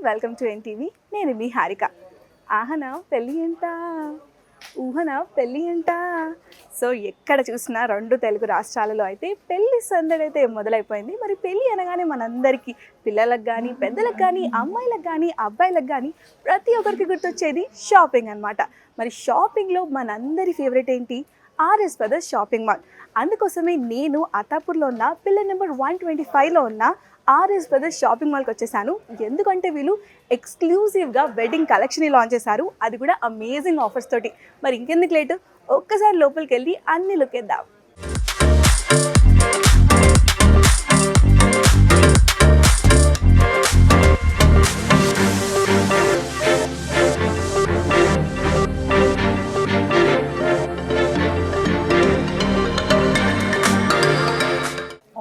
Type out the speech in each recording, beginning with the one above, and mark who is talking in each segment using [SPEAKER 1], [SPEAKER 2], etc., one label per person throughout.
[SPEAKER 1] Welcome to NTV. నేను మీ హారిక. ఆహన పెళ్ళి ఏంట, ఊహన పెళ్ళి ఏంట. సో ఎక్కడ చూసినా రెండు తెలుగు రాష్ట్రాలలో అయితే పెళ్ళి సందడి అయితే మొదలైపోయింది. మరి పెళ్ళి అనగానే మనందరికీ, పిల్లలకు కానీ, పెద్దలకు కానీ, అమ్మాయిలకు కానీ, అబ్బాయిలకు కానీ ప్రతి ఒక్కరికి గుర్తొచ్చేది షాపింగ్ అనమాట. మరి షాపింగ్లో మనందరి ఫేవరెట్ ఏంటి? RS brothers shopping mall. అందుకోసమే నేను అత్తాపూర్లో ఉన్న పిల్లర్ నెంబర్ 125లో ఉన్న ఆర్ఎస్ బ్రదర్స్ షాపింగ్ మాల్కి వచ్చేసాను. ఎందుకంటే వీళ్ళు ఎక్స్క్లూజివ్గా వెడ్డింగ్ కలెక్షన్ లాంచ్ చేశారు, అది కూడా అమేజింగ్ ఆఫర్స్ తోటి. మరి ఇంకెందుకు లేటు, ఒక్కసారి లోపలికి వెళ్ళి అన్ని లుక్ వేద్దాం.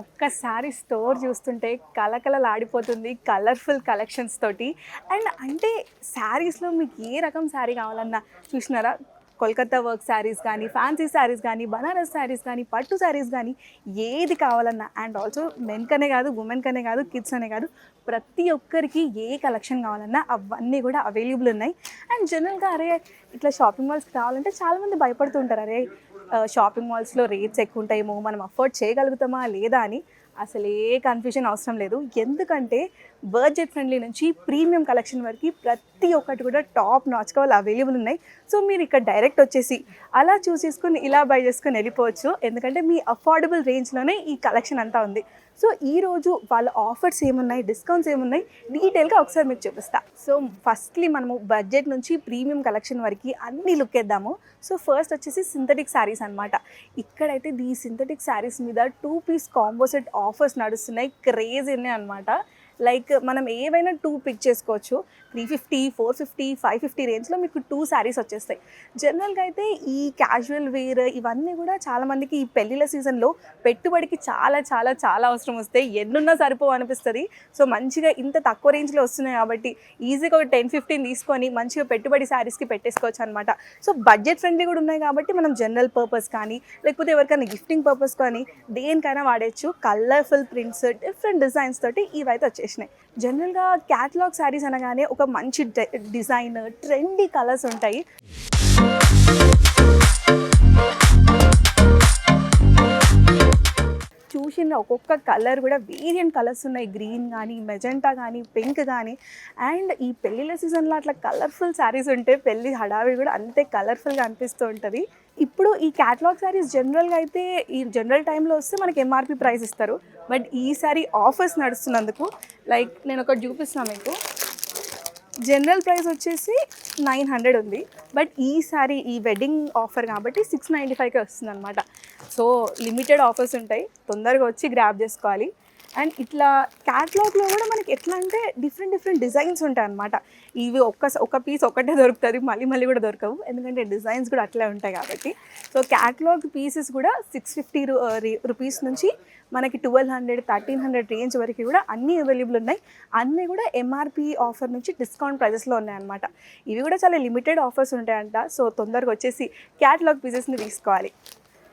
[SPEAKER 1] ఒక్కసారి స్టోర్ చూస్తుంటే కలకలలాడిపోతుంది కలర్ఫుల్ కలెక్షన్స్ తోటి. అండ్ అంటే శారీస్లో మీకు ఏ రకం శారీ కావాలన్నా చూసినారా, కోల్కతా వర్క్ శారీస్ కానీ, ఫ్యాన్సీ శారీస్ కానీ, బనారస్ శారీస్ కానీ, పట్టు శారీస్ కానీ, ఏది కావాలన్నా. అండ్ ఆల్సో మెన్కనే కాదు, ఉమెన్కనే కాదు, కిడ్స్ అనే కాదు, ప్రతి ఒక్కరికి ఏ కలెక్షన్ కావాలన్నా అవన్నీ కూడా అవైలబుల్ ఉన్నాయి. అండ్ జనరల్గా అరే ఇట్లా షాపింగ్ మాల్స్కి రావాలంటే చాలామంది భయపడుతుంటారు, అరే షాపింగ్ మాల్స్లో రేట్స్ ఎక్కువ ఉంటాయేమో, మనం అఫోర్డ్ చేయగలుగుతామా లేదా అని. అసలు ఏ కన్ఫ్యూజన్ అవసరం లేదు. ఎందుకంటే బడ్జెట్ ఫ్రెండ్లీ నుంచి ప్రీమియం కలెక్షన్ వరకు ప్రతి ఒక్కటి కూడా టాప్ నాచ్గా వాళ్ళు అవైలబుల్ ఉన్నాయి. సో మీరు ఇక్కడ డైరెక్ట్ వచ్చేసి అలా చూస్ చేసుకుని ఇలా బై చేసుకొని వెళ్ళిపోవచ్చు. ఎందుకంటే మీ అఫోర్డబుల్ రేంజ్లోనే ఈ కలెక్షన్ అంతా ఉంది. సో ఈరోజు వాళ్ళ ఆఫర్స్ ఏమున్నాయి, డిస్కౌంట్స్ ఏమున్నాయి, డీటెయిల్గా ఒకసారి మీకు చూపిస్తా. సో ఫస్ట్లీ మనము బడ్జెట్ నుంచి ప్రీమియం కలెక్షన్ వరకు అన్నీ లుక్ వేద్దాము. సో ఫస్ట్ వచ్చేసి సింథటిక్ శారీస్ అనమాట. ఇక్కడైతే ఈ సింథటిక్ శారీస్ మీద 2 పీస్ కాంబో సెట్ ఆఫర్స్ నడుస్తున్నాయి, క్రేజీ అనమాట. లైక్ మనం ఏవైనా 2 పిక్ చేసుకోవచ్చు. 350, 450, 550 రేంజ్లో మీకు 2 శారీస్ వచ్చేస్తాయి. జనరల్గా అయితే ఈ క్యాజువల్ వేర్ ఇవన్నీ కూడా చాలామందికి ఈ పెళ్ళిళ్ళ సీజన్లో పెట్టుబడికి చాలా చాలా చాలా అవసరం వస్తాయి, ఎన్నున్నా సరిపోవు అనిపిస్తుంది. సో మంచిగా ఇంత తక్కువ రేంజ్లో వస్తున్నాయి కాబట్టి ఈజీగా ఒక 10-15 తీసుకొని మంచిగా పెట్టుబడి శారీస్కి పెట్టేసుకోవచ్చు అనమాట. సో బడ్జెట్ ఫ్రెండ్లీ కూడా ఉన్నాయి కాబట్టి మనం జనరల్ పర్పస్ కానీ, లేకపోతే ఎవరికైనా గిఫ్టింగ్ పర్పస్ కానీ దేనికైనా వాడచ్చు. కలర్ఫుల్ ప్రింట్స్, డిఫరెంట్ డిజైన్స్ తోటి ఇవైతే వచ్చేసినాయి. జనరల్గా క్యాటలాగ్ శారీస్ అనగానే ఒక మంచి డిజైన్, ట్రెండీ కలర్స్ ఉంటాయి. చూసిన ఒక్కొక్క కలర్ కూడా వేరియంట్ కలర్స్ ఉన్నాయి. గ్రీన్ కానీ, మెజెంటా కానీ, పింక్ కానీ. అండ్ ఈ పెళ్ళిళ్ళ సీజన్లో అట్లా కలర్ఫుల్ శారీస్ ఉంటే పెళ్ళి హడావిడి కూడా అంతే కలర్ఫుల్గా అనిపిస్తూ ఉంటుంది. ఇప్పుడు ఈ క్యాటలాగ్ శారీస్ జనరల్గా అయితే ఈ జనరల్ టైంలో వస్తే మనకి ఎంఆర్పి ప్రైస్ ఇస్తారు. బట్ ఈసారి ఆఫర్స్ నడుస్తున్నందుకు లైక్ నేను ఒకటి చూపిస్తాను మీకు. జనరల్ ప్రైస్ వచ్చేసి 900 ఉంది, బట్ ఈసారి ఈ వెడ్డింగ్ ఆఫర్ కాబట్టి 695కే వస్తుంది అనమాట. సో లిమిటెడ్ ఆఫర్స్ ఉంటాయి, తొందరగా వచ్చి గ్రాబ్ చేసుకోవాలి. అండ్ ఇట్లా క్యాటలాగ్లో కూడా మనకి ఎట్లా అంటే డిఫరెంట్ డిజైన్స్ ఉంటాయి అనమాట. ఇవి ఒక పీస్ ఒకటే దొరుకుతుంది, మళ్ళీ కూడా దొరకవు, ఎందుకంటే డిజైన్స్ కూడా అట్లే ఉంటాయి కాబట్టి. సో క్యాటలాగ్ పీసెస్ కూడా 650 రూపీస్ నుంచి మనకి 1200, 1300 రేంజ్ వరకు కూడా అన్నీ అవైలబుల్ ఉన్నాయి. అన్నీ కూడా ఎంఆర్పి ఆఫర్ నుంచి డిస్కౌంట్ ప్రైజెస్లో ఉన్నాయన్నమాట. ఇవి కూడా చాలా లిమిటెడ్ ఆఫర్స్ ఉంటాయంట. సో తొందరగా వచ్చేసి క్యాటలాగ్ పీసెస్ని తీసుకోవాలి.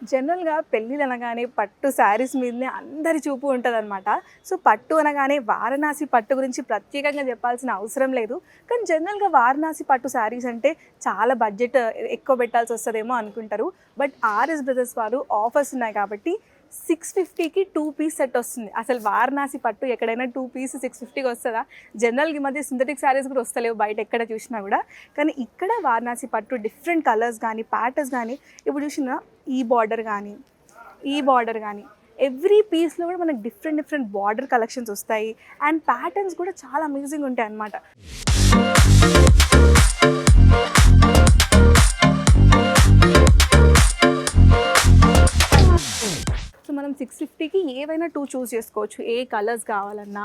[SPEAKER 1] జనరల్గా పెళ్ళిళ్ళు అనగానే పట్టు శారీస్ మీదనే అందరి చూపు ఉంటుంది అనమాట. సో పట్టు అనగానే వారణాసి పట్టు గురించి ప్రత్యేకంగా చెప్పాల్సిన అవసరం లేదు. కానీ జనరల్గా వారణాసి పట్టు శారీస్ అంటే చాలా బడ్జెట్ ఎక్కువ పెట్టాల్సి వస్తుందేమో అనుకుంటారు. బట్ ఆర్ఎస్ బ్రదర్స్ వారు ఆఫర్స్ ఉన్నాయి కాబట్టి 650కి 2 పీస్ సెట్ వస్తుంది. అసలు వారణాసి పట్టు ఎక్కడైనా 2 పీస్ 650కి వస్తుందా? జనరల్గా ఈ మధ్య సింథటిక్ శారీస్ కూడా వస్తలేవు బయట ఎక్కడ చూసినా కూడా. కానీ ఇక్కడ వారణాసి పట్టు డిఫరెంట్ కలర్స్ కానీ, ప్యాటర్న్స్ కానీ, ఇప్పుడు చూసిన ఈ బార్డర్ కానీ ఎవ్రీ పీస్లో కూడా మనకి డిఫరెంట్ బార్డర్ కలెక్షన్స్ వస్తాయి. అండ్ ప్యాటర్న్స్ కూడా చాలా అమేజింగ్ ఉంటాయి అన్నమాట. సో మనం 650కి ఏవైనా 2 చూస్ చేసుకోవచ్చు. ఏ కలర్స్ కావాలన్నా,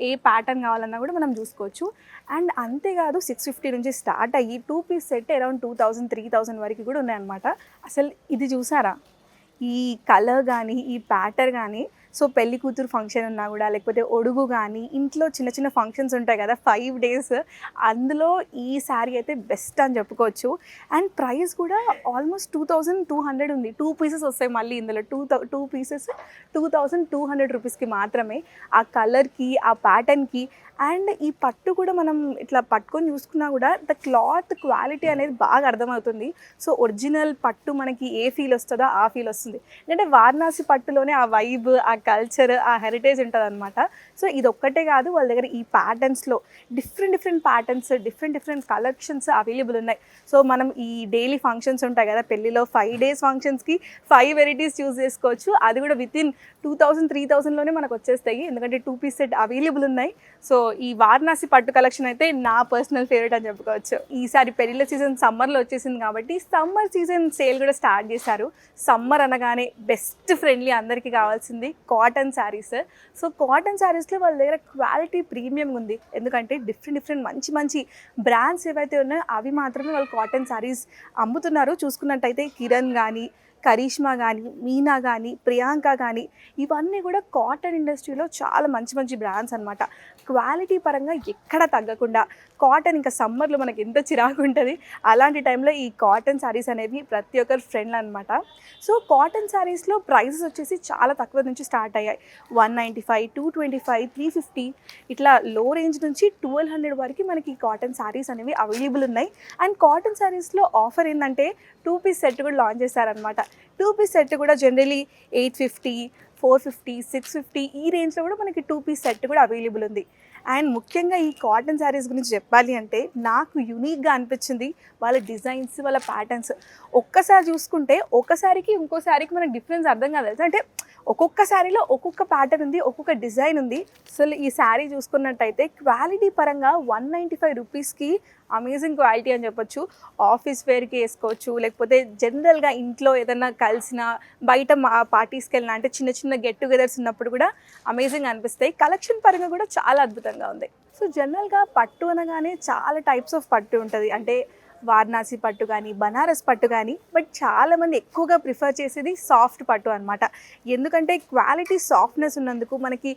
[SPEAKER 1] ఏ ప్యాటర్న్ కావాలన్నా కూడా మనం చూసుకోవచ్చు. అండ్ అంతేకాదు 650 నుంచి స్టార్ట్ అయ్యి 2 పీస్ సెట్ అరౌండ్ 2000, 3000 వరకు కూడా ఉన్నాయన్నమాట. అసలు ఇది చూసారా, ఈ కలర్ కానీ, ఈ ప్యాటర్న్ కానీ సో పెళ్లి కూతురు ఫంక్షన్ ఉన్నా కూడా, లేకపోతే ఒడుగు కానీ, ఇంట్లో చిన్న చిన్న ఫంక్షన్స్ ఉంటాయి కదా 5 days, అందులో ఈ శారీ అయితే బెస్ట్ అని చెప్పుకోవచ్చు. అండ్ ప్రైస్ కూడా ఆల్మోస్ట్ 2200 ఉంది. 2 పీసెస్ వస్తాయి మళ్ళీ ఇందులో. 2 పీసెస్ 2200 రూపీస్కి మాత్రమే. ఆ కలర్కి, ఆ ప్యాటర్న్కి అండ్ ఈ పట్టు కూడా మనం ఇట్లా పట్టుకొని చూసుకున్నా కూడా ద క్లాత్ క్వాలిటీ అనేది బాగా అర్థమవుతుంది. సో ఒరిజినల్ పట్టు మనకి ఏ ఫీల్ వస్తుందో ఆ ఫీల్ వస్తుంది. ఎందుకంటే వారణాసి పట్టులోనే ఆ వైబ్, ఆ కల్చర్, ఆ హెరిటేజ్ ఉంటుంది అనమాట. సో ఇది ఒక్కటే కాదు, వాళ్ళ దగ్గర ఈ ప్యాటర్న్స్లో different patterns, different collections available ఉన్నాయి. సో మనం ఈ డైలీ ఫంక్షన్స్ ఉంటాయి కదా, పెళ్ళిలో 5 days ఫంక్షన్స్కి 5 వెరైటీస్ చూస్ చేసుకోవచ్చు. అది కూడా విత్ ఇన్ 2000-3000లోనే మనకు వచ్చేస్తాయి, ఎందుకంటే 2 piece సెట్ అవైలబుల్ ఉన్నాయి. సో ఈ వారణాసి పట్టు కలెక్షన్ అయితే నా పర్సనల్ ఫేవరెట్ అని చెప్పుకోవచ్చు. ఈసారి పెళ్ళిళ్ళ సీజన్ సమ్మర్లో వచ్చేసింది కాబట్టి సమ్మర్ సీజన్ సేల్ కూడా స్టార్ట్ చేశారు. సమ్మర్ అనగానే బెస్ట్ ఫ్రెండ్లీ అందరికీ కావాల్సింది కాటన్ శారీస్. సో కాటన్ శారీస్లో వాళ్ళ దగ్గర క్వాలిటీ ప్రీమియం ఉంది, ఎందుకంటే డిఫరెంట్ మంచి బ్రాండ్స్ ఏవైతే ఉన్నాయో అవి మాత్రమే వాళ్ళు కాటన్ శారీస్ అమ్ముతున్నారు. చూసుకున్నట్టయితే కిరణ్ కానీ, కరిష్మా కానీ, మీనా కానీ, ప్రియాంక కానీ, ఇవన్నీ కూడా కాటన్ ఇండస్ట్రీలో చాలా మంచి బ్రాండ్స్ అనమాట. క్వాలిటీ పరంగా ఎక్కడ తగ్గకుండా కాటన్, ఇంకా సమ్మర్లో మనకి ఎంత చిరాకు ఉంటుంది, అలాంటి టైంలో ఈ కాటన్ శారీస్ అనేవి ప్రతి ఒక్కరు ఫ్రెండ్ అనమాట. సో కాటన్ శారీస్లో ప్రైసెస్ వచ్చేసి చాలా తక్కువ నుంచి స్టార్ట్ అయ్యాయి. 195, 225, 350 ఇట్లా లో రేంజ్ నుంచి 1200 వరకు మనకి కాటన్ శారీస్ అనేవి అవైలబుల్ ఉన్నాయి. అండ్ కాటన్ శారీస్లో ఆఫర్ ఏంటంటే 2 piece సెట్ కూడా లాంచ్ చేశారనమాట. 2 piece సెట్ కూడా జనరలీ 850, 450, 650 ఈ రేంజ్లో కూడా మనకి 2 piece సెట్ కూడా అవైలబుల్ ఉంది. అండ్ ముఖ్యంగా ఈ కాటన్ శారీస్ గురించి చెప్పాలి అంటే నాకు యూనిక్గా అనిపించింది వాళ్ళ డిజైన్స్, వాళ్ళ ప్యాటర్న్స్. ఒక్కసారి చూసుకుంటే ఒకసారికి ఇంకో శారీకి మనకి డిఫరెన్స్ అర్థం కాదు, అంటే ఒక్కొక్క శారీలో ఒక్కొక్క ప్యాటర్న్ ఉంది, ఒక్కొక్క డిజైన్ ఉంది. సో ఈ శారీ చూసుకున్నట్టయితే క్వాలిటీ పరంగా 195 రూపీస్కి అమేజింగ్ క్వాలిటీ అని చెప్పొచ్చు. ఆఫీస్ వేర్కి వేసుకోవచ్చు, లేకపోతే జనరల్గా ఇంట్లో ఏదైనా కలిసిన, బయట పార్టీస్కి వెళ్ళినా, అంటే చిన్న గెట్ టుగెదర్స్ ఉన్నప్పుడు కూడా అమేజింగ్ అనిపిస్తాయి. కలెక్షన్ పరంగా కూడా చాలా అద్భుతంగా ఉంది. సో జనరల్గా పట్టు అనగానే చాలా టైప్స్ ఆఫ్ పట్టు ఉంటుంది, అంటే వారణాసి పట్టు కానీ, బనారస్ పట్టు కానీ, బట్ చాలామంది ఎక్కువగా ప్రిఫర్ చేసేది సాఫ్ట్ పట్టు అనమాట. ఎందుకంటే క్వాలిటీ సాఫ్ట్నెస్ ఉన్నందుకు మనకి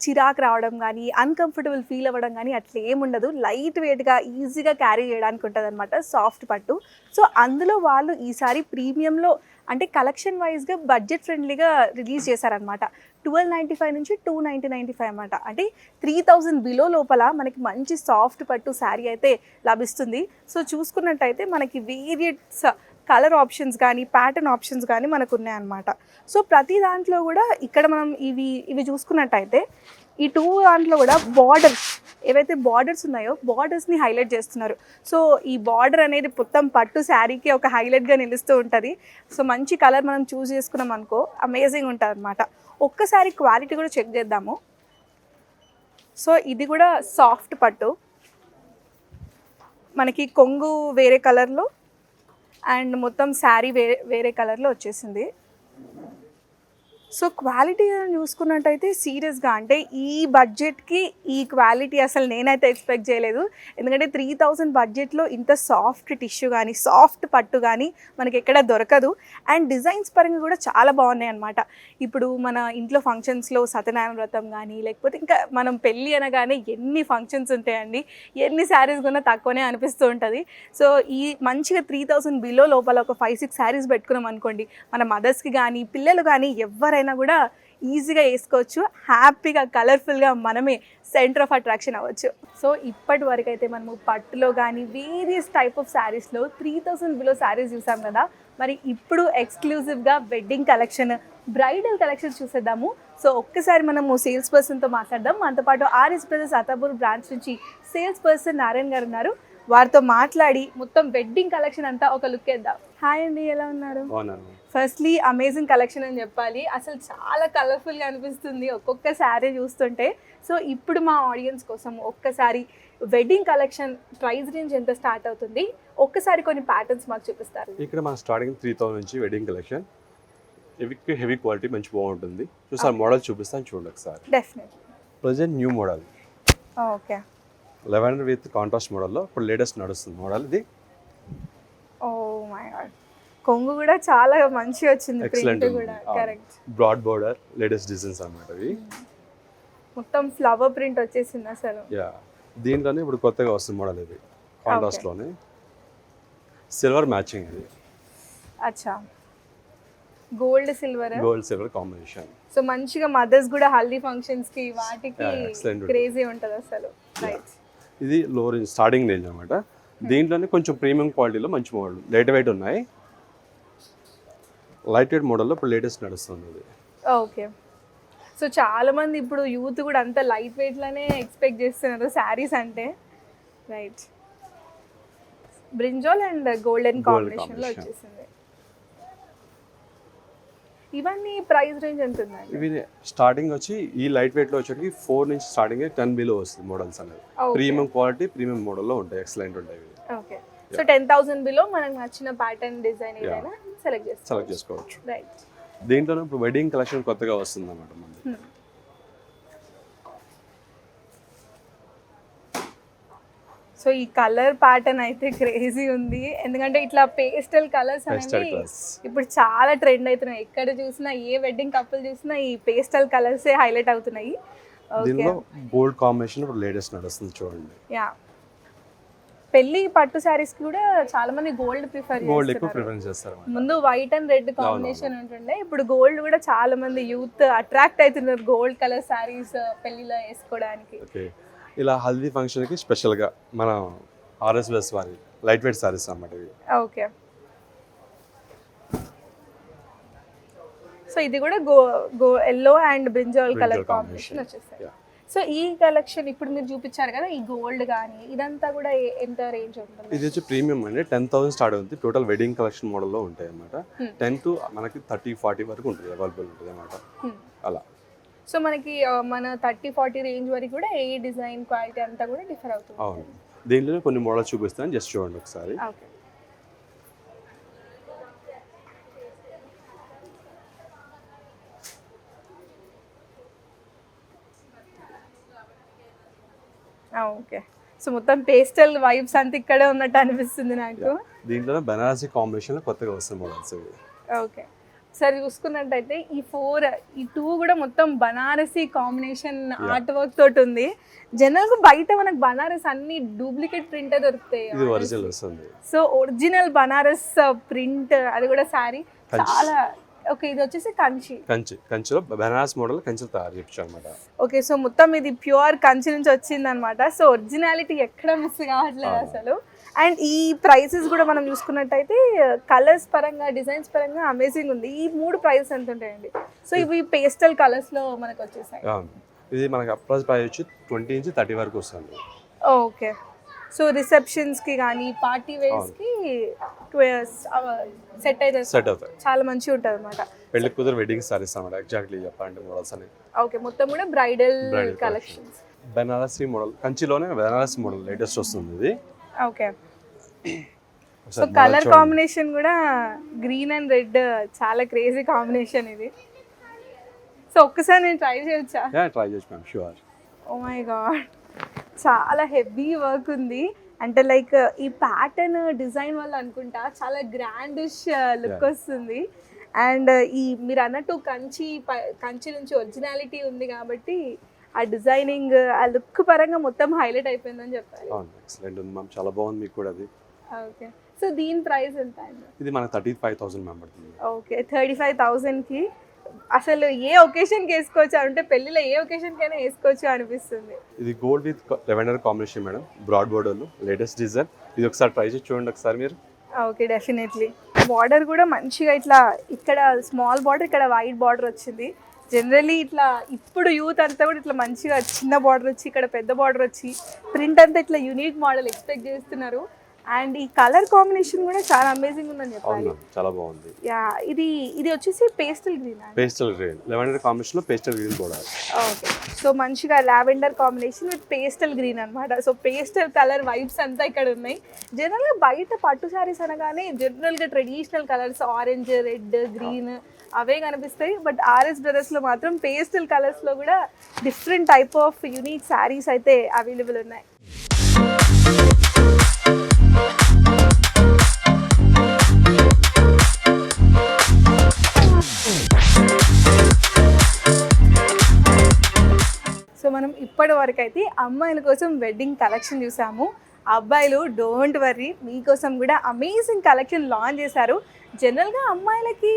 [SPEAKER 1] చిరాకు రావడం కానీ, అన్కంఫర్టబుల్ ఫీల్ అవ్వడం కానీ అట్లా ఏముండదు. లైట్ వెయిట్గా ఈజీగా క్యారీ చేయడానికి ఉంటుంది అనమాట సాఫ్ట్ పట్టు. సో అందులో వాళ్ళు ఈసారి ప్రీమియంలో, అంటే కలెక్షన్ వైజ్గా బడ్జెట్ ఫ్రెండ్లీగా రిలీజ్ చేశారనమాట. 1295 నుంచి 295 అనమాట, అంటే 3000 బిలో లోపల మనకి మంచి సాఫ్ట్ పట్టు శారీ అయితే లభిస్తుంది. సో చూసుకున్నట్టయితే మనకి వేరియట్స్ కలర్ ఆప్షన్స్ కానీ, ప్యాటర్న్ ఆప్షన్స్ కానీ మనకు ఉన్నాయన్నమాట. సో ప్రతి దాంట్లో కూడా ఇక్కడ మనం ఇవి చూసుకున్నట్టయితే ఈ 2 దాంట్లో కూడా బార్డర్స్, ఏవైతే బార్డర్స్ ఉన్నాయో బార్డర్స్ని హైలైట్ చేస్తున్నారు. సో ఈ బార్డర్ అనేది మొత్తం పట్టు శారీకి ఒక హైలైట్గా నిలుస్తూ ఉంటుంది. సో మంచి కలర్ మనం చూస్ చేసుకున్నాం అనుకో అమేజింగ్ ఉంటుంది అనమాట. ఒక్కసారి క్వాలిటీ కూడా చెక్ చేద్దాము. సో ఇది కూడా సాఫ్ట్ పట్టు, మనకి కొంగు వేరే కలర్లో అండ్ మొత్తం శారీ వేరే కలర్లో వచ్చేసింది. సో క్వాలిటీ చూసుకున్నట్టయితే సీరియస్గా, అంటే ఈ బడ్జెట్కి ఈ క్వాలిటీ అసలు నేనైతే ఎక్స్పెక్ట్ చేయలేదు. ఎందుకంటే 3000 బడ్జెట్లో ఇంత సాఫ్ట్ టిష్యూ కానీ, సాఫ్ట్ పట్టు కానీ మనకి ఎక్కడ దొరకదు. అండ్ డిజైన్స్ పరంగా కూడా చాలా బాగున్నాయి అనమాట. ఇప్పుడు మన ఇంట్లో ఫంక్షన్స్లో సత్యనారాయణ వ్రతం కానీ, లేకపోతే ఇంకా మనం పెళ్ళి అనగానే ఎన్ని ఫంక్షన్స్ ఉంటాయండి, ఎన్ని శారీస్ కొన్నా తక్కువనే అనిపిస్తూ ఉంటుంది. సో ఈ మంచిగా 3000 బిలో లోపల ఒక 5-6 శారీస్ పెట్టుకున్నాం అనుకోండి, మన మదర్స్కి కానీ, పిల్లలు కానీ ఎవరైనా కూడా ఈజీగా వేసుకోవచ్చు. హ్యాపీగా కలర్ఫుల్గా మనమే సెంటర్ ఆఫ్ అట్రాక్షన్ అవ్వచ్చు. సో ఇప్పటి వరకు అయితే మనము పట్టులో కానీ వేరియస్ టైప్ ఆఫ్ శారీస్లో 3000 బిలో శారీస్ చూసాం కదా. మరి ఇప్పుడు ఎక్స్క్లూజివ్గా వెడ్డింగ్ కలెక్షన్, బ్రైడల్ కలెక్షన్ చూసేద్దాము. సో ఒక్కసారి మనము సేల్స్ పర్సన్తో మాట్లాడదాం. మనతో పాటు ఆర్ఎస్ బ్రదర్స్ అత్తాపూర్ బ్రాంచ్ నుంచి సేల్స్ పర్సన్ నారాయణ గారు ఉన్నారు. వారితో మాట్లాడి మొత్తం వెడ్డింగ్ కలెక్షన్ అంతా ఒక లుక్ వేద్దాం. హాయ్ అండి, ఎలా ఉన్నారు? ఫస్ట్లీ అమేజింగ్ కలెక్షన్ అని చెప్పాలి, అసలు చాలా కలర్ఫుల్గా అనిపిస్తుంది ఒక్కొక్క శారీ చూస్తుంటే. సో ఇప్పుడు మా ఆడియన్స్ కోసం ఒక్కసారి వెడ్డింగ్ కలెక్షన్ ప్రైస్ రేంజ్ ఎంత స్టార్ట్ అవుతుంది, ఒక్కసారి కొన్ని ప్యాటర్న్స్ మాకు చూపిస్తారు.
[SPEAKER 2] ఇక్కడ మన స్టార్టింగ్ 3000 నుంచి వెడ్డింగ్ కలెక్షన్, హెవీ క్వాలిటీ మంచి బాగుంటుంది. చూసారు మోడల్ చూపిస్తాను చూడండి ఒకసారి.
[SPEAKER 1] Definitely
[SPEAKER 2] present new model,
[SPEAKER 1] okay,
[SPEAKER 2] lavender with contrast మోడల్లో ఇప్పుడు లేటెస్ట్ నడుస్తుంది మోడల్ ఇది.
[SPEAKER 1] ఓ మై గాడ్, కొంగు కూడా చాలా మంచిగా వచ్చింది, ప్రింట్ కూడా correct.
[SPEAKER 2] Broad border latest designs అన్నమాట ఇవి,
[SPEAKER 1] మొత్తం ఫ్లవర్ ప్రింట్ వచ్చేసింది అసలు.
[SPEAKER 2] యా, దీంట్లోనే ఇప్పుడు కొత్తగా వస్తుంది మోడల్ ఇది, కాంట్రాస్ట్ లోనే సిల్వర్ మ్యాచింగ్ ఇది.
[SPEAKER 1] అచ్చా, గోల్డ్ సిల్వర్
[SPEAKER 2] కాంబినేషన్.
[SPEAKER 1] సో మంచిగా మదర్స్ కూడా హల్దీ ఫంక్షన్స్ కి వాటికి క్రేజీ ఉంటుంది అసలు. రైట్.
[SPEAKER 2] ఇది లో రేంజ్ స్టార్టింగ్ రేంజ్ అనమాట. దీంట్లోనే కొంచెం ప్రీమియం క్వాలిటీలో మంచి మోడల్ లైట్ వెయిట్ ఉన్నాయి. లైట్ వెయిట్ మోడల్లో ఇప్పుడు లేటెస్ట్ నడుస్తుంది ఇది.
[SPEAKER 1] ఓకే. సో చాలా మంది ఇప్పుడు యూత్ కూడా అంత లైట్ వెయిట్లోనే ఎక్స్పెక్ట్ చేస్తున్నారు శారీస్ అంటే. రైట్. బ్రింజాల్ అండ్ గోల్డెన్ కాంబినేషన్లో వచ్చేసింది. ఇవన్నీ ప్రైస్ రేంజ్ ఎంత ఉందండి?
[SPEAKER 2] ఇవి స్టార్టింగ్ వచ్చి ఈ లైట్ వెయిట్లో వచ్చేటికి 4 నుంచి స్టార్టింగ్ 10 బిలో వస్తుంది మోడల్స్ అనేది. ప్రీమియం క్వాలిటీ ప్రీమియం మోడల్లో ఉంటాయి, ఎక్సలెంట్ ఉంటాయి ఇవి.
[SPEAKER 1] ఓకే. సో 10,000 బిలో మనకు నచ్చిన ప్యాటర్న్ డిజైన్ ఏదైనా సెలెక్ట్
[SPEAKER 2] చేసుకోవచ్చు.
[SPEAKER 1] రైట్.
[SPEAKER 2] దీంట్లోనే ఇప్పుడు వెడ్డింగ్ కలెక్షన్ కొత్తగా వస్తుంది అన్నమాట మనకి.
[SPEAKER 1] సో ఈ కలర్ ప్యాటర్న్ అయితే క్రేజీ ఉంది, ఎందుకంటే ఇట్లా పేస్టల్ కలర్స్ అనేవి ఇప్పుడు చాలా ట్రెండ్ అవుతున్నాయి. ఎక్కడ చూసినా ఏ వెడ్డింగ్ కపుల్ చూసినా ఈ పేస్టల్ కలర్సే హైలైట్ అవుతున్నాయి.
[SPEAKER 2] దీనిలో గోల్డ్ కాంబినేషన్ ఇప్పుడు లేటెస్ట్ నడుస్తుంది చూడండి.
[SPEAKER 1] యా, పెళ్లి పట్టు శారీస్ కూడా చాలా మంది గోల్డ్
[SPEAKER 2] ప్రిఫరెన్స్ చేస్తారు.
[SPEAKER 1] ముందు వైట్ అండ్ రెడ్ కాంబినేషన్ ఉంటుండే, ఇప్పుడు గోల్డ్ కూడా చాలా మంది యూత్ అట్రాక్ట్ అవుతున్నారు గోల్డ్ కలర్ శారీస్ పెళ్లిలో వేసుకోవడానికి.
[SPEAKER 2] ఓకే. ఇలా హల్దీ ఫంక్షన్కి స్పెషల్గా మన RSVS వారి లైట్ వెయిట్ సారీస్ అన్నమాట ఇవి.
[SPEAKER 1] ఓకే. సో ఇది కూడా yellow and brinjal colour combination వచ్చేసాయి. సో ఈ కలెక్షన్ ఇప్పుడు మీరు చూపించారు కదా, ఈ గోల్డ్ కానీ ఇదంతా కూడా ఎంత రేంజ్ ఉంటుంది?
[SPEAKER 2] ఇది వచ్చి ప్రీమియం అండి, 10,000 స్టార్ట్ అవుతుంది. టోటల్ వెడ్డింగ్ కలెక్షన్ మోడల్లో ఉంటాయి అన్నమాట. 10 to మనకి 30-40 వరకు ఉంటుంది, అవైలబుల్ ఉంటుంది అన్నమాట. అలా
[SPEAKER 1] సో మనకి మన 30-40 రేంజ్ వరకు కూడా ఏ డిజైన్ క్వాలిటీ అంతా కూడా డిఫర్ అవుతుంది.
[SPEAKER 2] అవును. దీంట్లోనే కొన్ని మోడల్స్ చూపిస్తాను, జస్ట్ చూడండి ఒకసారి.
[SPEAKER 1] ఓకే. ఓకే. సో మొత్తం పేస్టల్ వైబ్స్ అంతా ఇక్కడే ఉన్నట్టు అనిపిస్తుంది నాకు.
[SPEAKER 2] దీంట్లో బనారసి కాంబినేషన్లో కొత్తగా వస్తుంది మోడల్స్ ఇవి.
[SPEAKER 1] ఓకే. సరే చూసుకున్నట్టయితే ఈ 2 కూడా మొత్తం బనారసి కాంబినేషన్ ఆర్ట్ వర్క్ తోటి ఉంది. జనరల్గా బయట మనకు బనారస్ అన్ని డూప్లికేట్ ప్రింట్ దొరుకుతాయి,
[SPEAKER 2] ఇది ఒరిజినల్ వస్తుంది.
[SPEAKER 1] సో ఒరిజినల్ బనారస్ ప్రింట్, అది కూడా శారీ చాలా. ఓకే. ఇది వచ్చేసి
[SPEAKER 2] కంచిలో బనారస్ మోడల్ కంచిలో తయారు చేయొచ్చు అనమాట.
[SPEAKER 1] ఓకే. సో మొత్తం ఇది ప్యూర్ కంచి నుంచి వచ్చింది అనమాట. సో ఒరిజినాలిటీ ఎక్కడ మిస్ కావట్లేదు అసలు. అండ్ ఈ ప్రైసెస్ కూడా మనం చూసుకున్నట్టయితే కలర్స్ పరంగా డిజైన్స్ పరంగా అమేజింగ్ ఉంది. ఈ 3 ప్రైసెస్ ఎంత ఉంటాయండి? సో ఇవి పేస్టల్ కలర్స్లో మనకు వచ్చేసాయి.
[SPEAKER 2] ఇది మనకి అప్రాక్స్ ప్రైస్ వచ్చి 20 నుంచి 30 వరకు వస్తుంది.
[SPEAKER 1] ఓకే. సో రిసెప్షన్స్కి కానీ పార్టీ వేర్స్కి సెట్ అవుతాయి, చాలా మంచిగా ఉంటుంది అనమాట.
[SPEAKER 2] పెళ్లి కూతురు వెడ్డింగ్ సారీస్ అన్నమాట, ఎగ్జాక్ట్లీ చెప్పాలంటే మోడల్స్ అనేవి.
[SPEAKER 1] ఓకే. మొత్తం కూడా బ్రైడల్ కలెక్షన్స్.
[SPEAKER 2] బనారసి మోడల్, కంచిలోనే బనారసి మోడల్ లేటెస్ట్ వస్తుంది ఇది.
[SPEAKER 1] ఓకే. సో కలర్ కాంబినేషన్ కూడా గ్రీన్ అండ్ రెడ్ చాలా క్రేజీ కాంబినేషన్ ఇది. సో ఒక్కసారి నేను ట్రై చేయొచ్చా?
[SPEAKER 2] ట్రై చేయొచ్చు ma'am, sure.
[SPEAKER 1] Oh my God, చాలా హెవీ వర్క్ ఉంది. అంటే లైక్ ఈ ప్యాటర్న్ డిజైన్ వల్ల అనుకుంటా చాలా గ్రాండిష్ లుక్ వస్తుంది. అండ్ ఈ మీరు అన్నట్టు కంచి నుంచి ఒరిజినాలిటీ ఉంది కాబట్టి ఆ డిజైనింగ్ ఆ లుక్ పరంగా మొత్తం హైలైట్ అయిపోయిందని చెప్పాలి.
[SPEAKER 2] ఎక్సలెంట్ ఉంది మ్యామ్, చాలా బాగుంది మీకు కూడా అది.
[SPEAKER 1] ఓకే. సో దీని ప్రైస్ ఎంత అండి?
[SPEAKER 2] ఇది మనకి 35,000 మ్యామ్ పడుతుంది.
[SPEAKER 1] ఓకే. 35,000కి అసలు ఏ ఒకేషన్కి వేసుకోవచ్చు అంటే పెళ్ళిలో ఏ ఒకేషన్కైనా వేసుకోవచ్చు అనిపిస్తుంది.
[SPEAKER 2] ఇది gold with lavender combination madam, broad బోర్డర్లో లేటెస్ట్ డిజైన్. ఇది ఒకసారి ట్రై చేసి చూడండి ఒకసారి మీరు.
[SPEAKER 1] Okay, definitely. బార్డర్ కూడా మంచిగా ఇట్లా ఇక్కడ స్మాల్ బార్డర్, ఇక్కడ వైట్ బార్డర్ వచ్చింది. జనరలీ ఇట్లా ఇప్పుడు యూత్ అంతా కూడా ఇట్లా మంచిగా చిన్న బార్డర్ వచ్చి ఇక్కడ పెద్ద బార్డర్ వచ్చి ప్రింట్ అంతా ఇట్లా యూనిక్ మోడల్ ఎక్స్పెక్ట్ చేస్తున్నారు. అండ్ ఈ కలర్ కాంబినేషన్ కూడా చాలా అమేజింగ్ ఉందని చెప్పాలి.
[SPEAKER 2] చాలా బాగుంది.
[SPEAKER 1] యా, ఇది వచ్చేసి పేస్టల్ గ్రీన్,
[SPEAKER 2] లెవెండర్ కాంబినేషన్ లో పేస్టల్ గ్రీన్ కూడా.
[SPEAKER 1] ఓకే. సో మంచిగా lavender combination with pastel green అన్నమాట. సో పేస్టల్ కలర్ వైబ్స్ అంతా ఇక్కడ ఉన్నాయి. జనరల్గా బయట పట్టు శారీస్ అనగానే జనరల్గా traditional colours orange, red, green అవే కనిపిస్తాయి. బట్ RS బ్రదర్స్లో మాత్రం పేస్టల్ కలర్స్లో కూడా different type of unique saris అయితే అవైలబుల్ ఉన్నాయి. సో మనం ఇప్పటి వరకు అయితే అమ్మాయిల కోసం వెడ్డింగ్ కలెక్షన్ చూసాము. అబ్బాయిలు డోంట్ వర్రీ, మీకోసం కూడా అమేజింగ్ కలెక్షన్ లాంచ్ చేశారు. జనరల్గా అమ్మాయిలకి